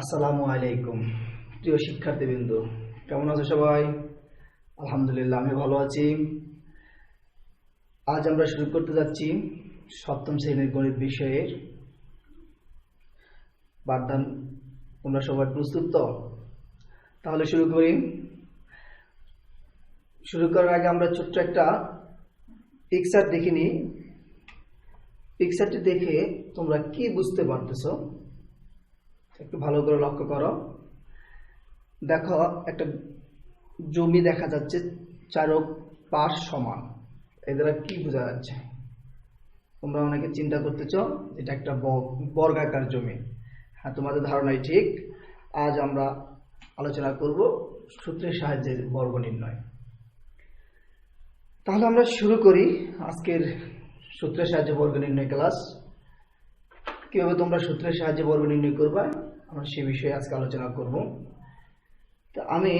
আসসালামু আলাইকুম প্রিয় শিক্ষার্থীবৃন্দ, কেমন আছো সবাই? আলহামদুলিল্লাহ, আমি ভালো আছি। আজ আমরা শুরু করতে যাচ্ছি সপ্তম শ্রেণীর গণিত বিষয়ের পাঠদান। তোমরা সবাই প্রস্তুত তো? তাহলে শুরু করি। শুরু করার আগে আমরা ছোট্ট একটা পিকচার দেখে নিই। পিকচারটি দেখে তোমরা কি বুঝতে পারতেছো একটু ভালো করে লক্ষ্য করো। দেখো, একটা জমি দেখা যাচ্ছে, চারক পাশ সমান। এর দ্বারা কি বোঝা যাচ্ছে? তোমরা অনেকে চিন্তা করতেছো এটা একটা বর্গাকার জমি। হ্যাঁ, তোমাদের ধারণাই ঠিক। আজ আমরা আলোচনা করব সূত্রের সাহায্যে বর্গ নির্ণয়। তাহলে আমরা শুরু করি আজকের সূত্রের সাহায্যে বর্গ নির্ণয় ক্লাস। কিভাবে তোমরা সূত্রের সাহায্যে বর্গ নির্ণয় করবা, আমরা সে বিষয়ে আজকে আলোচনা করব। তো আমি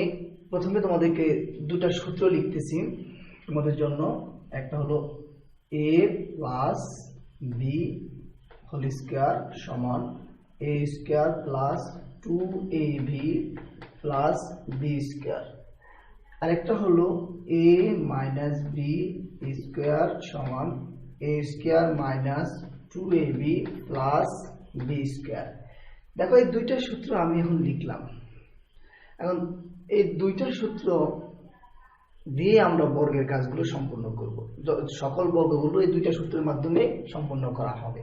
প্রথমে তোমাদেরকে দুটা সূত্র লিখতেছি তোমাদের জন্য। একটা হলো a plus B whole square সমান a square plus 2ab plus B square. আরেকটা হলো a মাইনাস বি স্কয়ার সমান a square minus 2ab plus B square. দেখো, এই দুইটা সূত্র আমি এখন লিখলাম। এখন এই দুইটা সূত্র দিয়ে আমরা বর্গের কাজগুলো সম্পন্ন করব। সকল বর্গগুলো এই দুইটা সূত্রের মাধ্যমে সম্পন্ন করা হবে।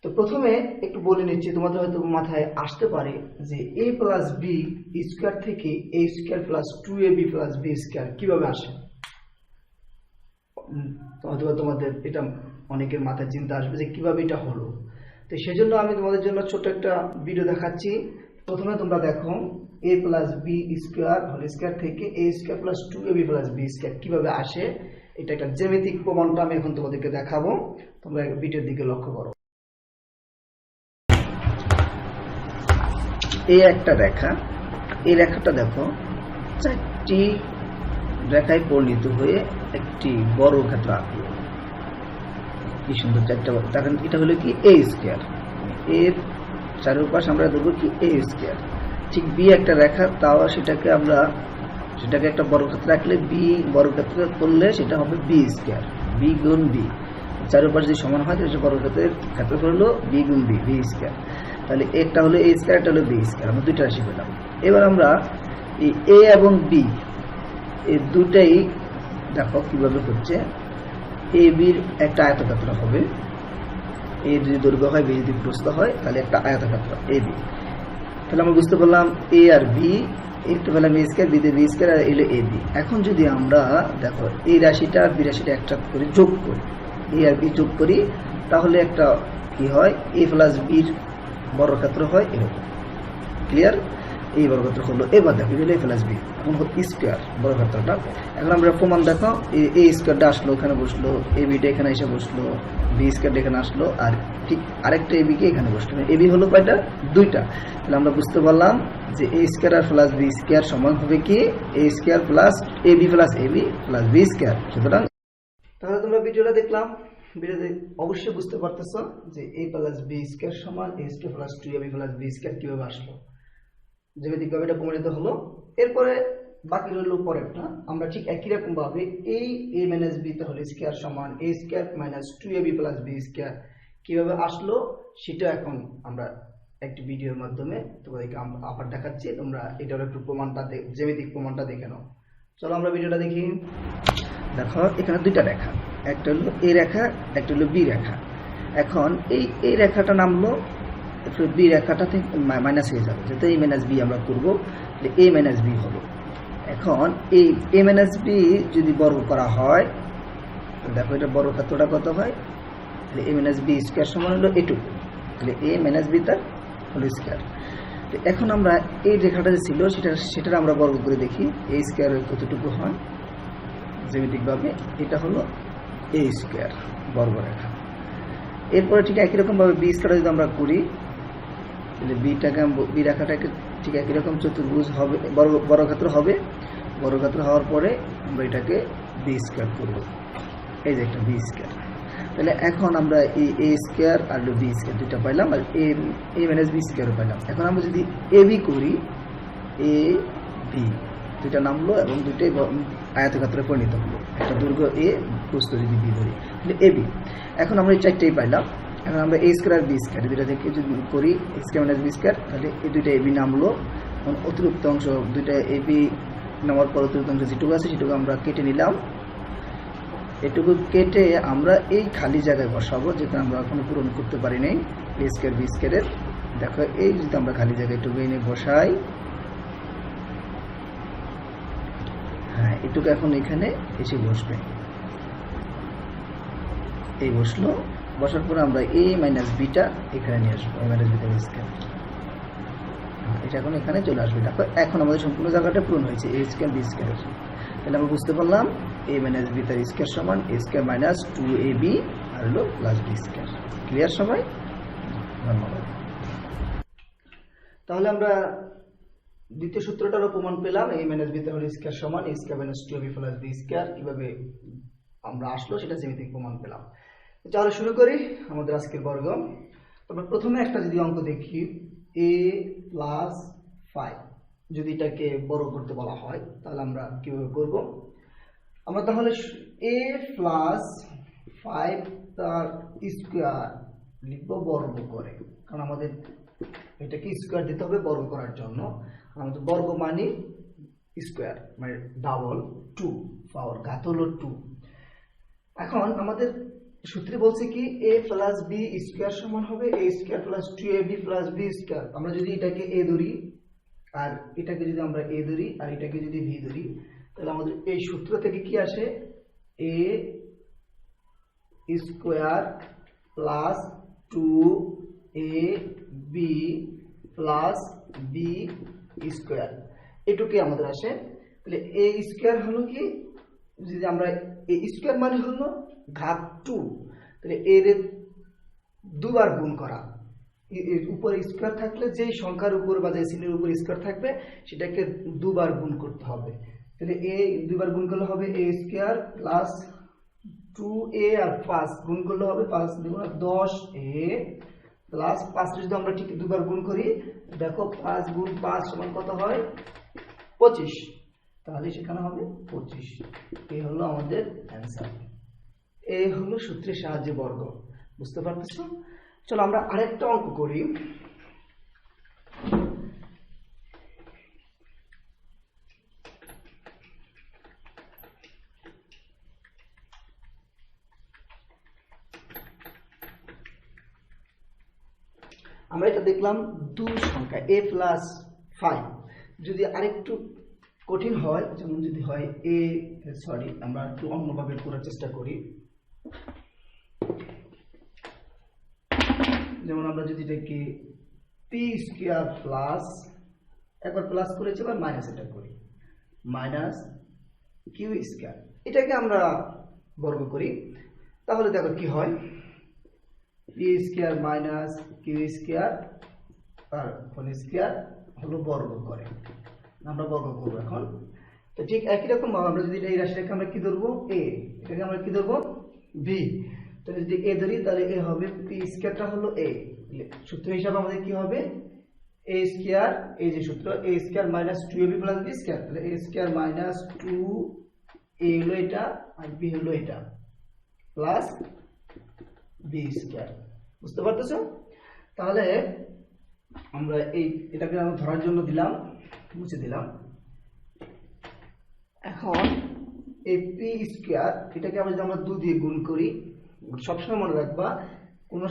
তো প্রথমে একটু বলে নিচ্ছি, তোমাদের হয়তো মাথায় আসতে পারে যে a প্লাস বি স্কয়ার থেকে a square plus 2ab plus B square কিভাবে আসে। হয়তো তোমাদের এটা অনেকের মাথায় চিন্তা আসবে যে কিভাবে এটা হলো। তো সেজন্য আমি তোমাদের জন্য ছোট একটা ভিডিও দেখাচ্ছি। প্রথমে তোমরা দেখো, a plus B square whole square থেকে a square plus 2ab plus B square কিভাবে আসে, এটা একটা জ্যামিতিক প্রমাণটা আমি এখন তোমাদেরকে দেখাবো। তোমরা ভিডিওর দিকে লক্ষ্য করো। এই একটা রেখা, এই রেখাটা দেখো চারটি রেখায় পরিণত হয়ে একটি বর্গক্ষেত্র আঁকলো। কি সুন্দর চারটা। তখন এটা হলো কি a স্কয়ার, এর চারপাশ আমরা দেবো কি a স্কয়ার। ঠিক বি একটা রেখা, তাও সেটাকে একটা বর্গক্ষেত্র রাখলে বি বর্গক্ষেত্র করলে সেটা হবে বি স্কয়ার। বি গুণ বি চারপাশ যদি সমান হয় তাহলে বর্গক্ষেত্রের ক্ষেত্রফল হলো বি গুণ বি, বি স্কয়ার। তাহলে একটা হলো a স্কয়ার, একটা হলো বি স্কয়ার। আমরা দুইটা রাশি পেলাম। এবার আমরা এই a এবং বি এই দুটাই দেখো কিভাবে হচ্ছে। এ বির একটা আয়তক্ষেত্র হবে, এ যদি দৈর্ঘ্য হয়, বি যদি প্রস্থ হয়, তাহলে একটা আয়তক্ষেত্র এ বি। তাহলে আমরা বুঝতে পারলাম এ আর বি, একটা পেলাম এ স্কয়ার, বি তে বি স্কয়ার, আর এলো এ বি। এখন যদি আমরা দেখো এই রাশিটা আর বি রাশিটা একটা করে যোগ করি, এ আর বি যোগ করি, তাহলে একটা কি হয়, এ প্লাস বির বর্গক্ষেত্র হয় এরকম। ক্লিয়ার? এই বর্গক্ষেত্র হলো, এবার দেখো এ প্লাস বি, এখন হলো স্কয়ার বর্গক্ষেত্রটা। এখন আমরা প্রমাণ দেখো, এ স্কয়ারটা আসলো এখানে বসলো, এ বিটা এখানে এসে বসলো, বি স্কয়ারটা এখানে আসলো, আর ঠিক আরেকটা এ বি কে এখানে বসলো। এ বি হলো কয়টা? দুইটা। তাহলে আমরা বুঝতে পারলাম যে এ স্কয়ার আর প্লাস বি স্কয়ার সমান হবে কি এ square plus A B plus A B plus B square. সুতরাং তাহলে তোমরা ভিডিওটা দেখলাম, ভিডিওতে অবশ্যই বুঝতে পারতেছো যে এ প্লাস বি স্কয়ার সমান A square plus 2ab plus B square কিভাবে আসলো, জ্যামিতিকভাবে এটা প্রমাণিত হলো। এরপরে বাকি রইল পরেরটা। আমরা ঠিক একই রকম ভাবে এই a minus B whole square সমান a square minus 2ab plus B square কিভাবে আসলো সেটা এখন আমরা একটি ভিডিওর মাধ্যমে তোমাদেরকে আবার দেখাচ্ছি। তোমরা এটার একটু প্রমাণটা, জ্যামিতিক প্রমাণটা দেখে নাও। চলো আমরা ভিডিওটা দেখি। দেখো এখানে দুইটা রেখা, একটা হলো a রেখা, একটা হলো বি রেখা। এখন এই রেখাটা নামলো, বি রেখাটা থেকে মাইনাস হয়ে যাবে, যেহেতু এ মাইনাস বি আমরা করবো, এ মাইনাস বি হলো। এখন এই এ মাইনাস বি যদি বর্গ করা হয়, দেখো এটা বর্গক্ষেত্রটা কত হয়, তাহলে এ মাইনাস বি স্কয়ার সমান হলো এটুকু। তাহলে এ মাইনাস বি তার হোল স্কয়ার। তো এখন আমরা এই রেখাটা যে ছিল সেটার আমরা বর্গ করে দেখি এ স্কয়ার কতটুকু হয়। জ্যামিতিকভাবে এটা হলো এ স্কয়ার বর্গরেখা। এরপরে ঠিক একই রকম ভাবে বি স্কয়ার যদি আমরা করি, তাহলে বি রেখাটাকে ঠিক একই রকম চতুর্ভুজ হবে, বর্গক্ষেত্র হবে। বর্গক্ষেত্র হওয়ার পরে আমরা এটাকে বি স্কয়ার করব। এই যে একটা বি স্কয়ার। তাহলে এখন আমরা এই এ স্কোয়ার আর বি স্কোয়ার দুইটা পাইলাম, আর এ মাইনাস বি স্কোয়ারও পাইলাম। এখন আমরা যদি এ বি করি, এ বি দুইটা নামলো এবং দুইটাই আয়তক্ষেত্রে পরিণত হলো। একটা দৈর্ঘ্য এ, প্রস্থ যদি বি ধরি, তাহলে এ বি। এখন আমরা এই চারটেই পাইলাম। এখন আমরা এ স্কোয়ার আর বি স্কোয়ার দুইটা থেকে যদি করি, এ স্কোয়ার মাইনাস বি স্কোয়ার, তাহলে এই দুইটা এ বি নামলো। এখন অতিরিক্ত অংশ দুইটা এ বি নেওয়ার পর অতিরিক্ত অংশ যেটুকু আছে সেটুকু আমরা কেটে নিলাম। এটুকু কেটে আমরা এই খালি জায়গায় বসাবো, যেটা আমরা এখনো পূরণ করতে পারি নাই এ স্কোয়ার বি স্কোয়ারের। দেখো এই যদি আমরা খালি জায়গায় এটুকু এনে বসাই, হ্যাঁ এটুকু এখন এখানে এসে বসবে। এই বসলো, বসার পরে আমরা এ মাইনাস বিটা এখানে নিয়ে আসবো, এ মাইনাস বিটা স্কোয়ার, এটা এখন এখানে চলে আসবে। দেখো এখন আমাদের সম্পূর্ণ জায়গাটা পূরণ হয়েছে এ স্কোয়ার বি স্কোয়ার। তাহলে আমরা বুঝতে পারলাম এ মাইনাস বি তার স্কোয়ার সমান এ স্কোয়ার মাইনাস 2ab আর হলো প্লাস বি স্কোয়ার। ক্লিয়ার সবাই? ধন্যবাদ। তাহলে আমরা দ্বিতীয় সূত্রটারও প্রমাণ পেলাম, এ মাইনাস বি তার স্কোয়ার সমান A square minus 2ab plus B square. কিভাবে আমরা আসলো সেটা জ্যামিতিক প্রমাণ পেলাম। তাহলে শুরু করি আমাদের আজকের বর্গ। আমরা প্রথমে একটা যদি অঙ্ক দেখি, a প্লাস 5, যদি এটাকে বড় করতে বলা হয় তাহলে আমরা কিভাবে করব? আমরা তাহলে a প্লাস 5 তার স্কোয়ার লিখব বর্গ করে, কারণ আমাদের এটাকে স্কোয়ার দিতে হবে বর্গ করার জন্য। আমাদের বর্গ মানে স্কোয়ার, মানে ডাবল 2, পাওয়ার ঘাত হলো 2। এখন আমাদের সূত্রে বলছে কি a প্লাস বি স্কোয়ার সমান হবে a square plus 2ab plus B square. আমরা যদি এটাকে a ধরি আর এটাকে যদি আমরা a ধরি আর এটাকে যদি b ধরি, তাহলে আমাদের এই সূত্র থেকে কি আসে? a square plus 2ab plus B square, এটুকুই আমাদের আসে। তাহলে a স্কোয়ার হলো কি, যদি আমরা a স্কোয়ার মানে হলো ঘাত 2, তাহলে এর দুবার গুণ করা। উপরে স্কোয়ার থাকলে যেই সংখ্যার উপর বা যে চিহ্নের উপর স্কোয়ার থাকবে সেটাকে দুবার গুণ করতে হবে। তাহলে এ দুবার গুণ করলে হবে এ স্কোয়ার প্লাস 2a আর 5 গুণ করলে হবে 5 দুগুণ 10a প্লাস 5 যদি আমরা ঠিক দুবার গুণ করি, দেখো 5 গুণ 5 সমান কত হয়? 25। তাহলে সেখানে হবে 25। এই হলো আমাদের অ্যান্সার। এই হলো সূত্রের সাহায্যে বর্গ। বুঝতে পারতেছো? চলো আমরা আরেকটা অঙ্ক করি। আমরা এটা দেখলাম দুই সংখ্যা a প্লাস 5, যদি আরেকটু কঠিন হয়, যেমন যদি হয় আমরা একটু অন্যভাবে করার চেষ্টা করি। যেমন আমরা যদি এটাকে পি স্কোয়ার প্লাস, একবার প্লাস করেছি এবার মাইনাস এটা করি, মাইনাস কিউ স্কোয়ার, এটাকে আমরা বর্গ করি, তাহলে দেখো কি হয়? P square minus Q square আর হোল স্কোয়ার হলো বর্গ করে, আমরা বর্গ করবো এখন। তো ঠিক একই রকম ভাবে আমরা যদি এই রাশিটাকে আমরা কি ধরবো? এ, এটাকে আমরা কি ধরবো? বি। তাহলে যদি এ ধরি তাহলে এ হবে, পি স্কোয়ারটা হলো এ, সূত্র হিসাবে আমাদের কি হবে? এ স্কোয়ার, এই যে সূত্র A square minus 2ab plus B square, তাহলে এ স্কোয়ার মাইনাস 2a হলো এটা আর বি হলো এটা প্লাস বি স্কোয়ার। বুঝতে পারতেছো? তাহলে আমরা এটাকে আমরা ধরার জন্য দিলাম, মুছে দিলাম। এখন এই পি স্কোয়ার এটাকে আমরা যদি আমরা 2 দিয়ে গুণ করি, সবসময় মনে রাখবা কোন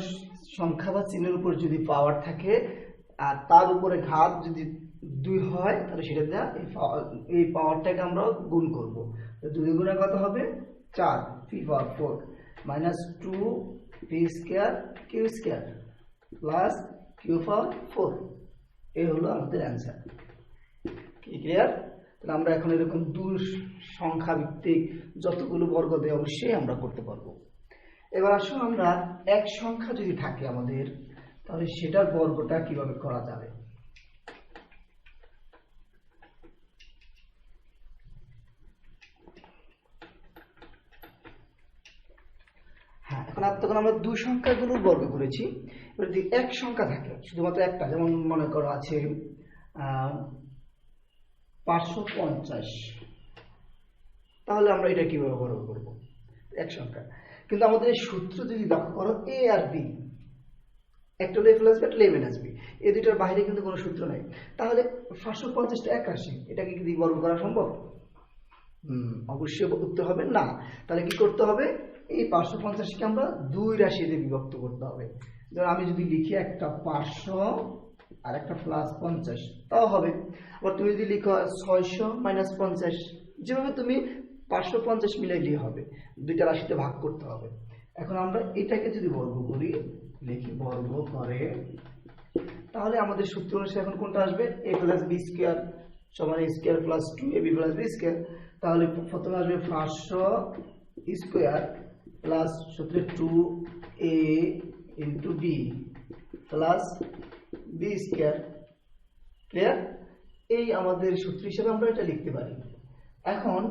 সংখ্যা বা চিহ্নের উপর যদি পাওয়ার থাকে আর তার উপরে ঘাত যদি 2 হয়, তাহলে সেটা দিয়ে এই পাওয়ারটাকে আমরা গুণ করব। 2 গুণে কত হবে? 4, P power 4 minus 2 P square Q square plus Q power 4। এই হলো আমাদের অ্যান্সার। কি ক্লিয়ার? তাহলে আমরা এখন এরকম দুই সংখ্যা ভিত্তিক যতগুলো বর্গ দেয় অবশ্যই আমরা করতে পারবো। এবার আসুন আমরা এক সংখ্যা যদি থাকে আমাদের, তাহলে সেটার বর্গটা কিভাবে করা যাবে। হ্যাঁ, তখন আমরা দুই সংখ্যাগুলোর বর্গ করেছি। এবার যদি এক সংখ্যা থাকে, শুধুমাত্র একটা, যেমন মনে করো আছে 550, তাহলে আমরা এটা কিভাবে বর্গ করব? এক সংখ্যা। কিন্তু আমাদের এই সূত্র যদি লক্ষ্য করো, এ আর বি, একটা হলো a প্লাস বি, একটা হলো a মাইনাস বি, এই দুইটার বাইরে কিন্তু কোনো সূত্র নাই। তাহলে 550টা এক রাশি, এটাকে কি বর্গ করা সম্ভব? অবশ্যই উত্তর হবে না। তাহলে কি করতে হবে? এই 550কে আমরা দুই রাশিতে বিভক্ত করতে হবে। যেমন আমি যদি লিখি একটা 500 আর একটা প্লাস 50, তাও হবে। আবার তুমি যদি লিখো 600 মাইনাস 50, যেভাবে তুমি 550 মিলাইলেই হবে, দুইটা রাশিতে ভাগ করতে হবে। এখন আমরা এটাকে যদি বর্গ করি, লিখি বর্গ করে, তাহলে আমাদের সূত্র অনুসারে এখন কোনটা আসবে? a প্লাস বি স্কয়ার সমান a square plus 2ab plus b square. তাহলে প্রথমে আসবে 500 স্কয়ার প্লাস সূত্রে 2a into b plus b square. Clear? এই আমাদের সূত্র হিসেবে আমরা এটা লিখতে পারি। এখন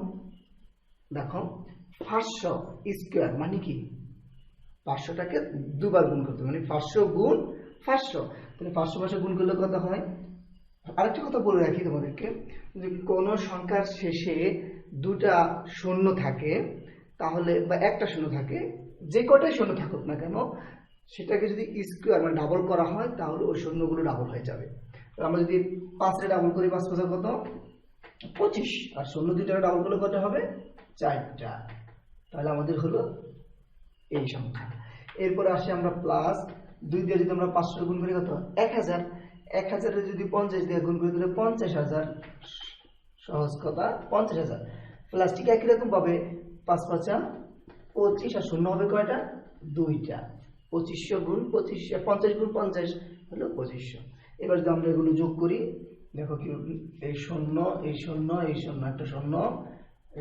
দেখো 500 স্কয়ার মানে কি? 500টাকে দুবার গুণ করতে হবে, মানে 500 গুণ 500। তাহলে 500 গুণ করলে কত হয়? আরেকটা কথা বলে রাখি তোমাদেরকে, যদি কোনো সংখ্যার শেষে দুটা শূন্য থাকে, তাহলে বা একটা শূন্য থাকে, যে কটাই শূন্য থাকুক না কেন, সেটাকে যদি স্কয়ার মানে ডাবল করা হয়, তাহলে ওই শূন্যগুলো ডাবল হয়ে যাবে। আমরা যদি 5 ডাবল করি, 5 5 কত? 25। আর শূন্য দুইটা ডাবল করলে কত হবে? 4টা। তাহলে আমাদের হলো এই সংখ্যা। এরপরে আসে আমরা প্লাস 2 দিয়ে যদি আমরা 500 গুণ করি, কত? 1000। 1000 এর যদি 50 দিয়ে গুণ করি, তাহলে 50000। সহজ কথা, 50000। প্লাস ঠিক একই রকম ভাবে 5 5 25, আর শূন্য হবে কয়টা? দুইটা। 2500 গুণ 25, 50 গুণ 50 হলো 2500। এবার যদি আমরা এগুলো যোগ করি, দেখো কি, এই শূন্য এই শূন্য এই শূন্য একটা শূন্য,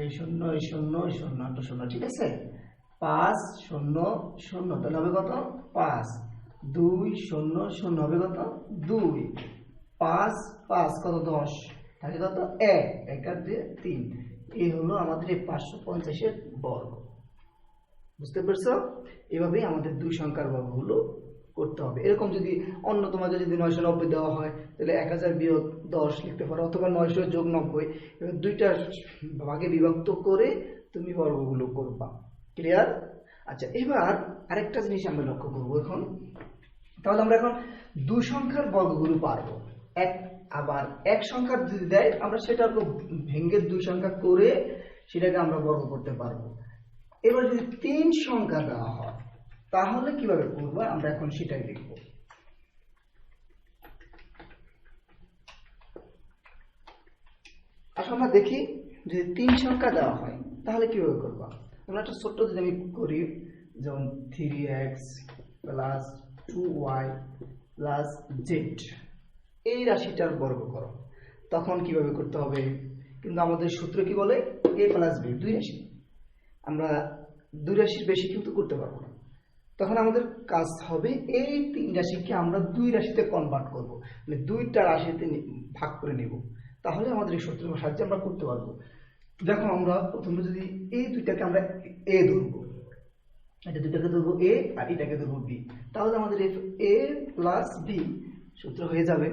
এই শূন্য এই শূন্য এই শূন্য একটা শূন্য, ঠিক আছে? 5 0 0, তাহলে হবে কত? 5। 2 0 0 হবে কত? 2। 5 5 কত? 10, তাহলে কত? 1 1 আর 2 3। এই হলো আমাদের এই 550 এর বর্গ। বুঝতে পারছো? এভাবেই আমাদের দুই সংখ্যার বর্গগুলো করতে হবে। এরকম যদি অন্য তোমাকে যদি 990 দেওয়া হয়, তাহলে 1000 বিয়োগ 10 লিখতে পারো, অথবা 900 যোগ 90। এবার দুইটা ভাগে বিভক্ত করে তুমি বর্গগুলো করবা। ক্লিয়ার? আচ্ছা, এবার আরেকটা জিনিস আমরা লক্ষ্য করবো এখন। তাহলে আমরা এখন দুই সংখ্যার বর্গগুলো পারবো। আবার এক সংখ্যার যদি দেয়, আমরা সেটা ভেঙে দুই সংখ্যা করে সেটাকে আমরা বর্গ করতে পারবো। এবার যদি 3 সংখ্যা দেওয়া হয়, তাহলে কিভাবে করবো আমরা এখন সেটাই দেখব। আসলে আমরা দেখি, যদি 3 সংখ্যা দেওয়া হয় তাহলে কিভাবে করবো। আমরা একটা ছোট্ট যদি আমি করি, যেমন 3x plus 2y plus z, এই রাশিটার বর্গ করো, তখন কিভাবে করতে হবে? কিন্তু আমাদের সূত্র কি বলে? a প্লাস b, দুই রাশি। আমরা দুই রাশির বেশি কিন্তু করতে পারবো না। তখন আমাদের কাজ হবে এই 3 রাশিকে আমরা দুই রাশিতে কনভার্ট করব, মানে দুইটা রাশিতে ভাগ করে নেব। তাহলে আমাদের এই সূত্রের সাহায্যে আমরা করতে পারবো। দেখো, আমরা প্রথমে যদি এই দুইটাকে আমরা a ধরবো, এটা দুইটাকে ধরবো a আর এটাকে ধরবো b, তাহলে আমাদের a প্লাস b সূত্র হয়ে যাবে।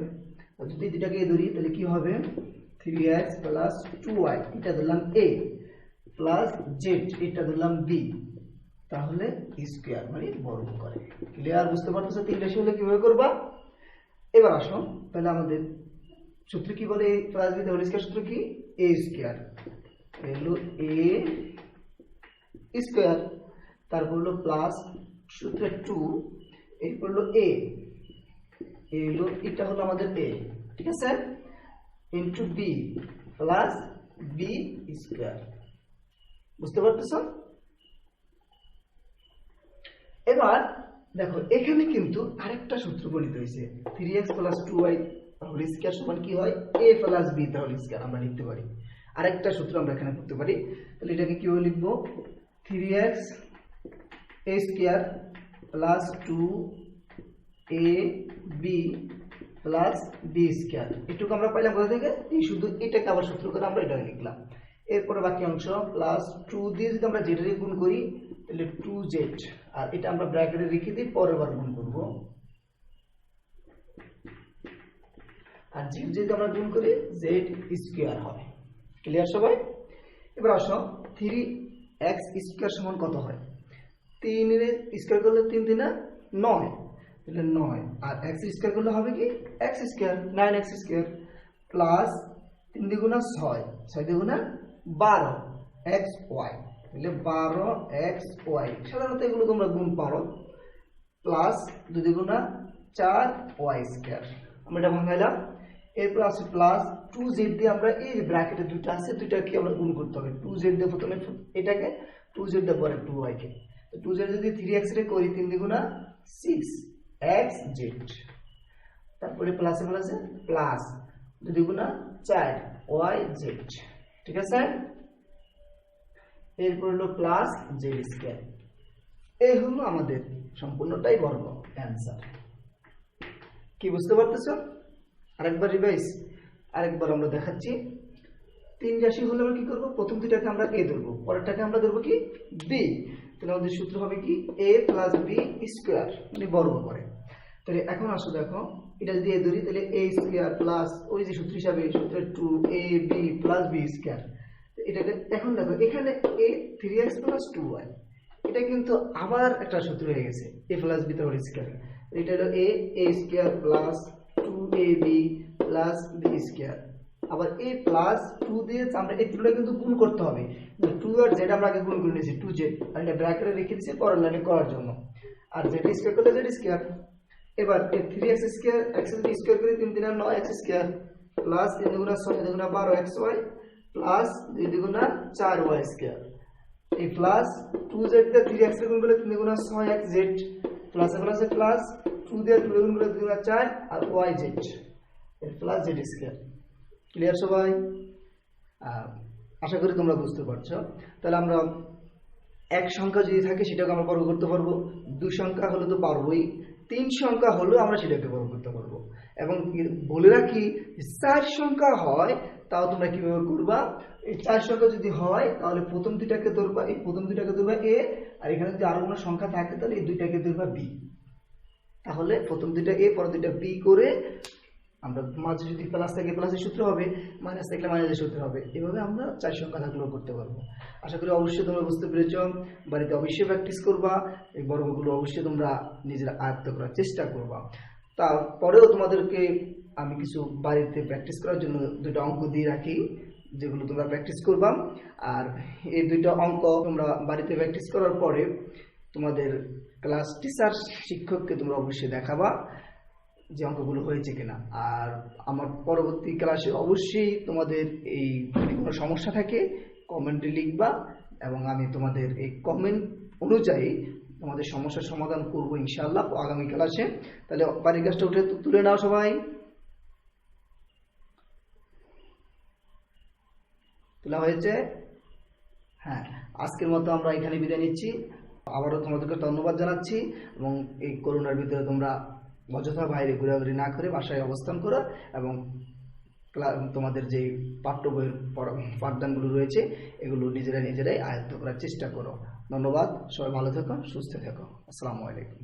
যদি দুইটাকে a ধরি, তাহলে কি হবে? 3x প্লাস 2y, এটা ধরলাম a, প্লাস z, এটা ধরলাম b, তাহলে স্কয়ার মানে বর্গ করে। ক্লিয়ার? বুঝতে পারতেছো 3 রাশি হলে কিভাবে করবা? এবার আসো, তাহলে আমাদের সূত্র কি বলে? a plus b whole square সূত্র কি? a স্কয়ার হলো a স্কয়ার, তারপর হলো প্লাস সূত্র 2, এরপর হলো a হলো, এটা হলো আমাদের a, ঠিক আছে, into b plus b square. বুঝতে পারতেছো? এবার দেখো, এখানে কিন্তু আরেকটা সূত্র বলিত হয়েছে, 3x plus 2y whole square সমান কি হয়? a plus b whole square আমরা লিখতে পারি। আরেকটা সূত্র আমরা এখানে করতে পারি। তাহলে এটাকে কিভাবে লিখবো? 3x a square plus 2ab plus b square. এটুকু আমরা পাইলাম কোথা থেকে? এই শুধু এটাকে আবার সূত্র করে আমরা এটা লিখলাম। এরপরে বাকি অংশ প্লাস 2 দিয়ে যদি আমরা যেটা গুণ করি, তাহলে 2z, আর এটা আমরা ব্র্যাকেটে রেখে দিই, পরের বার গুণ করব। আর z যদি আমরা গুণ করি z স্কয়ার হবে। ক্লিয়ার সবাই? এবার আসো 3x স্কয়ার সমান কত হয়? 3 এর স্কয়ার করলে 3 3 9, তাহলে 9, আর x স্কয়ার করলে হবে কি x square, 9x square, plus 3 দ্বিগুণা 6, 6 দ্বিগুণা 12 xy, তাহলে 12xy। সাধারণত এগুলো তোমরা গুণ পারো, প্লাস 2 দ্বিগুণা 4y স্কয়ার। আমরা এটা ভাঙাইলাম। এরপর আছে প্লাস 2z দিয়ে আমরা এই ব্র্যাকেটে দুটো আছে, দুটাকে আমরা গুণ করতে হবে। 2z দিয়ে প্রথমে এটাকে, 2z দিয়ে পরে 2y কে। তো 2z যদি 3x রে করি 3 দ্বিগুণা 6xz, তারপরে প্লাসে প্লাসে প্লাস 2 দ্বিগুণা 4yz। ঠিক আছে? এরপর হলো প্লাস z স্কয়ার। এই হলো আমাদের সম্পূর্ণটাই বর্গ অ্যানসার। কি বুঝতে পারতেছো? আরেকবার রিভাইজ, আরেকবার আমরা দেখাচ্ছি। 3 রাশি হলে আমরা কি করব? প্রথম দুইটাকে আমরা a ধরব, পরেরটাকে আমরা ধরব কি b। তাহলে আমাদের সূত্র হবে কি a প্লাস b স্কয়ার, মানে বর্গ করে। তাহলে এখন আসো দেখো, এটা যদি a ধরি তাহলে a স্কয়ার প্লাস ওই যে সূত্র হিসাবে সূত্র 2ab প্লাস b স্কয়ার। এটাকে এখন দেখো এখানে a 3x প্লাস 2y, এটা কিন্তু আবার একটা সূত্র হয়ে গেছে a প্লাস b তার স্কয়ার। এটা হলো a square plus 2ab plus b square. আবার a প্লাস 2 দিয়ে আমরা এই দুটোটা কিন্তু গুণ করতে হবে। 2 আর z আমরা আগে গুণ করে নিয়েছি 2z, আর এটা ব্র্যাকেটে রেখে দিয়েছি পরের লাইনে করার জন্য। আর z স্কয়ার করলে z স্কয়ার। এবার 3x স্কয়ার, x স্কয়ার করে 3 3 9x স্কয়ার, প্লাস 3 দুগুণা 6 দুগুণা 12xy, প্লাস 2 দুগুণা 4y স্কয়ার। এই প্লাস 2z দিয়ে 3x গুণ করলে 3 দুগুণা 6xz, প্লাস প্লাসে প্লাস 2 দিয়ে 2 গুণ করলে 2 দুগুণা 4 আর yz, এর প্লাস z স্কয়ার। ক্লিয়ার সবাই? আশা করি তোমরা বুঝতে পারছো। তাহলে আমরা এক সংখ্যা যদি থাকে সেটাকে আমরা বর্গ করতে পারবো, 2 সংখ্যা হলে তো পারবোই, 3 সংখ্যা হলেও আমরা সেটাকে বর্গ করতে পারবো। এবং বলে রাখি 4 সংখ্যা হয় তাও তোমরা কিভাবে করবা? এই 4 সংখ্যা যদি হয় তাহলে প্রথম দুইটাকে ধরবা, এই প্রথম দুইটাকে ধরবা a, আর এখানে যদি আরো কোনো সংখ্যা থাকে তাহলে এই দুইটাকে ধরবা b। তাহলে প্রথম দুইটা a পরের দুইটা b করে আমরা মাঝে যদি প্লাস থাকে প্লাসের সূত্র হবে, মাইনাস থাকলে মাইনাসের সূত্র হবে। এভাবে আমরা 4 সংখ্যা থাকলেও করতে পারবো। আশা করি অবশ্যই তোমরা বুঝতে পেরেছো। বাড়িতে অবশ্যই প্র্যাকটিস করবা, এই বর্গগুলো অবশ্যই তোমরা নিজেরা আয়ত্ত করার চেষ্টা করবা। তারপরেও তোমাদেরকে আমি কিছু বাড়িতে প্র্যাকটিস করার জন্য 2টা অঙ্ক দিয়ে রাখি, যেগুলো তোমরা প্র্যাকটিস করবা। আর এই 2টা অঙ্ক তোমরা বাড়িতে প্র্যাকটিস করার পরে তোমাদের ক্লাস টিচার শিক্ষককে তোমরা অবশ্যই দেখাবা যে অঙ্কগুলো হয়েছে কিনা। আর আমার পরবর্তী ক্লাসে অবশ্যই তোমাদের এই যদি কোনো সমস্যা থাকে কমেন্টে লিখবা, এবং আমি তোমাদের এই কমেন্ট অনুযায়ী তোমাদের সমস্যার সমাধান করবো ইনশাআল্লাহ আগামী ক্লাসে। তাহলে বাড়ির কাজটা উঠে তুলে নাও সবাই। তোলা হয়েছে? হ্যাঁ, আজকের মতো আমরা এখানে বিদায় নিচ্ছি। আবারও তোমাদেরকে ধন্যবাদ জানাচ্ছি, এবং এই করোনার ভিতরে তোমরা অযথা বাইরে ঘোরাঘুরি না করে বাসায় অবস্থান করো, এবং তোমাদের যে পাঠ্য বইয়ের পাঠদানগুলো রয়েছে এগুলো নিজেরাই আয়ত্ত করার চেষ্টা করো। ধন্যবাদ, সবাই ভালো থেকো, সুস্থ থেকো। আসসালামু আলাইকুম।